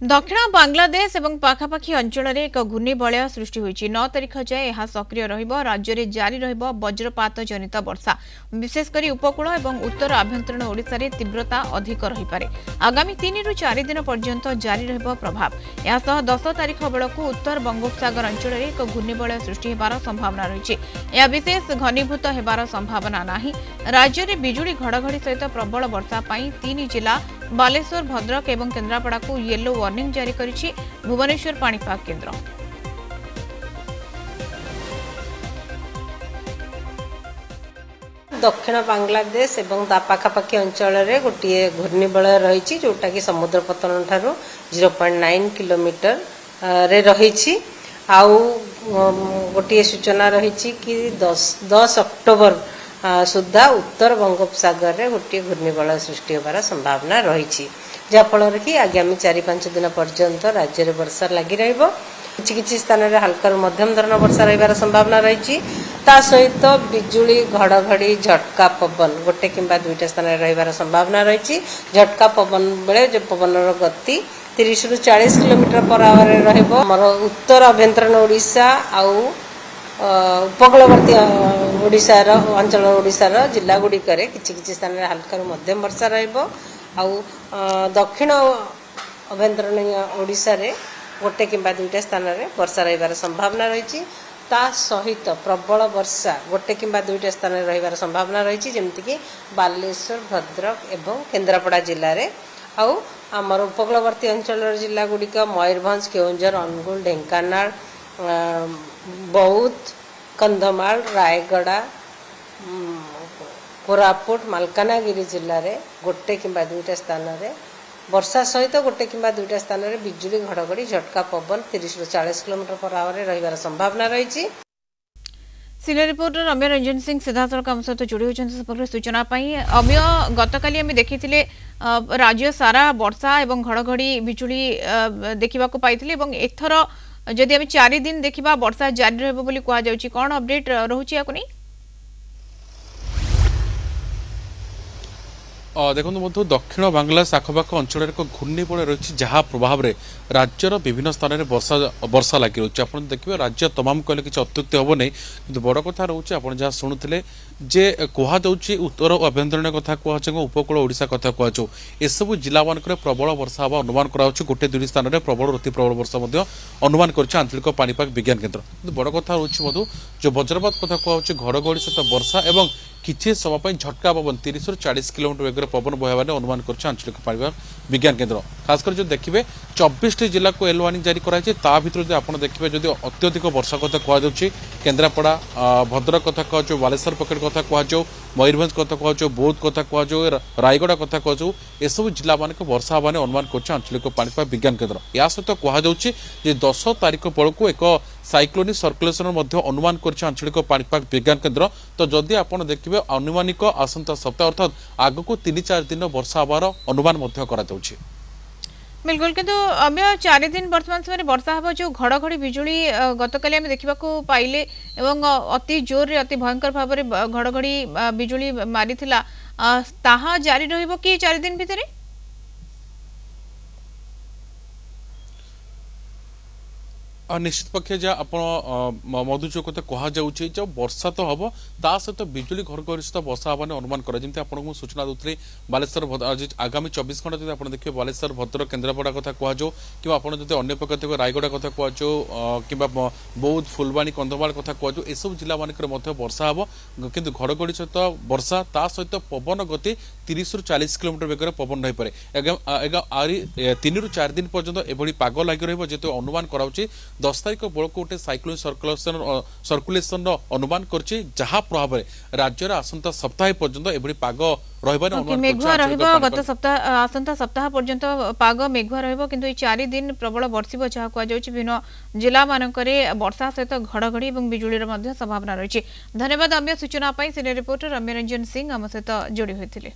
दक्षिण बांग्लादेश एवं पाखापाखी अंचल में एक घूर्णिबलय सृष्टि होती 9 तारिख जाए यह सक्रिय राज्य में जारी वज्रपात जनित वर्षा विशेषकर उपकूल और उत्तर आभ्यंतरण ओडिशा रे तीव्रता अधिक रहीपे आगामी 3 ରୁ 4 दिन पर्यंत जारी प्रभाव यह 10 तारिख बेलू उत्तर बंगोपसागर अंचल में एक घूर्णिबलय सृष्टि होबार संभावना रही यह विशेष घनीभूत होबार संभावना नहीं राज्य में बिजुली घड़घड़ी सहित प्रबल वर्षा 3 जिला बालेश्वर भद्रक एवं केन्द्रापड़ा को येलो वार्निंग जारी करिछि भुवनेश्वर पाणीपाग केन्द्र। दक्षिण बांग्लादेश एवं पाखापाखी अंचल में गोटे घूर्णिबलय रही जोटा कि समुद्र पतन ठारू 0.9 किलोमीटर रे रही आउ गोटे सूचना रही कि 10 अक्टोबर सुधा उत्तर बंगोपसागर रे गोटे घूर्णिबलय सृष्टि होबार संभावना रही जहाँफल कि आगामी 4-5 दिन पर्यंत राज्य में वर्षा लगी किसी स्थान में हल्का मध्यम धरण वर्षा रही संभावना रही सहित बिजुली घड़घड़ी झटका पवन गोटे किंबा 2टा स्थान में रही संभावना रही झटका पवन बेले जो पवन गति 30 ରୁ 40 किलोमीटर पर आवर रमर उत्तर आभ्यंतरण ओडिशा आउ उपकूलवर्ती ओडिशार अंचल ओडिशार जिला गुड़िक किसी स्थान में हल्का मध्यम वर्षा रहा दक्षिण आभ्यंतरण ओडिशा रे गोटे किंबा 2टा स्थान में वर्षा रही संभावना रही सहित प्रबल वर्षा गोटे किंबा 2टा स्थान में रही संभावना रही जमीक बालेश्वर भद्रक एवं केन्द्रापड़ा जिले में आउ आमर उपकूलवर्ती अंचल जिला गुड़िक मयूरभंज केउंझर अनुगुल ढेंकानाल बौद्ध कंधमाल रायगड़ा कोरापुट मालकानगिरी जिले में गोटे किंबा 2टा स्थान में वर्षा सहित गोटे किंबा 2टा स्थान में बिजुली घड़घड़ी झटका पवन 30 ରୁ 40 किलोमीटर पर आवर रही संभावना रही। सीनियर रिपोर्टर अम्य रंजन सिंह सीधासख आम सहित जोड़ी होती सूचना अम्य गतकाली आम देखी राज्य सारा वर्षा और घड़घड़ी बिजुली देखा पाई एथर जदि आम 4 दिन देखा वर्षा जारी रही कौन अपडेट रोचे या देखो मधु दक्षिण बांग्लादेश आखपाख अंचल एक घूर्णिबलय रही जहाँ प्रभाव में राज्यर विभिन्न स्थान में वर्षा लगी रही आप देखिए राज्य तमाम कहले किसी अत्युक्ति हम नहीं कि बड़ कथा रोचे आप जहाँ शुणुते जे कहुच्छे उत्तर आभ्यंतरण कथा कहुचे उपकूल ओडिशा कथा कहु एसबू जिला मानक प्रबल वर्षा हवा अनुमान कराऊँ गोटे 2 स्थान में प्रबल अति प्रबल वर्षा अनुमान कर आंचलिक पाणीपाग विज्ञान केन्द्र बड़ कथा रोचे मधु जो वज्रपात कथा कहुचे घड़घड़ी सहित वर्षा और किसी समय झटका पवन 30 ରୁ 40 किलोमीटर वेगर पवन बहवाने अनुमान कर आंचलिक पाणीपाग विज्ञान केन्द्र खासकर जो देखिए 24 जिला को येलो वार्निंग जारी कराई ता भीतर जो आप देखिए जदि अत्यधिक वर्षा कथा कहुच्छे केन्द्रापड़ा भद्रक कथा कहु बालेश्वर पकेट कथा कहु मयूरभंज कथा कहु बौद्ध कथा कहु रायगड़ा कथा कहु एसबू जिला मानक वर्षा हवाने अनुमान कर आंचलिक पाणीपाग विज्ञान केन्द्र या सहित कहुच्छे 10 तारिख बेलू एक साइक्लोनिक सर्कुलेशन अनुमान कर आंचलिक पाणीपाग विज्ञान केन्द्र तो जदि आप देखिए अनुमानिक आसंता सप्ताह अर्थात आग को 3-4 दिन वर्षा हबार अनुमान बिल्कुल किंतु अम्य 4 दिन वर्तमान समय वर्षा हम जो घड़घड़ी बिजुली गतकाली देखा पाइले एवं अति जोर अति भयंकर भाव में घड़घड़ी बिजुली मारी ताहा जारी रहिबो कि 4 दिन भितर निश्चित पक्षे जहाँ आप मधु जो कथा कहुच्छे जो वर्षा तो हम ता सहित बिजुली घड़घड़ी सहित वर्षा हवाने अनुमान करमती आपको सूचना दूसरी बालेश्वर आगामी 24 घंटा जब आप देखिए बालेश्वर भद्रक केन्द्रापड़ा कथा कहु कि अन्य प्रकार रायगड़ा कथा कहु कि बौद्ध फुलवाणी कंधमाल कथा कहु एसबू जिला मानक वर्षा हम कि घड़घड़ी सहित वर्षा ता सहित पवन गति 30 ରୁ 40 किलोमीटर वेगर पवन रही पारे 3 ରୁ 4 दिन पर्यंत एभली पाग लगी रही अनुमान कराऊँच 10 तारिख बेलू गोटे साइक्लोनिक सर्कुलेशन अनुमान करछि जहाँ प्रभाव में राज्यर आसंता सप्ताह पर्यंत एभली पाग मेघुआ गत सप्ताह आसंता सप्ताह पर्यंत पाग मेघुआ रही 4 दिन प्रबल बर्षिब जहाँ कहुच्छे विभिन्न जिला मानक वर्षा सहित घड़घड़ी और बिजुली संभावना रही। धन्यवाद अम्य सूचना सीनियर रिपोर्टर अम्य रंजन सिंह आम सहित जोड़ी होते।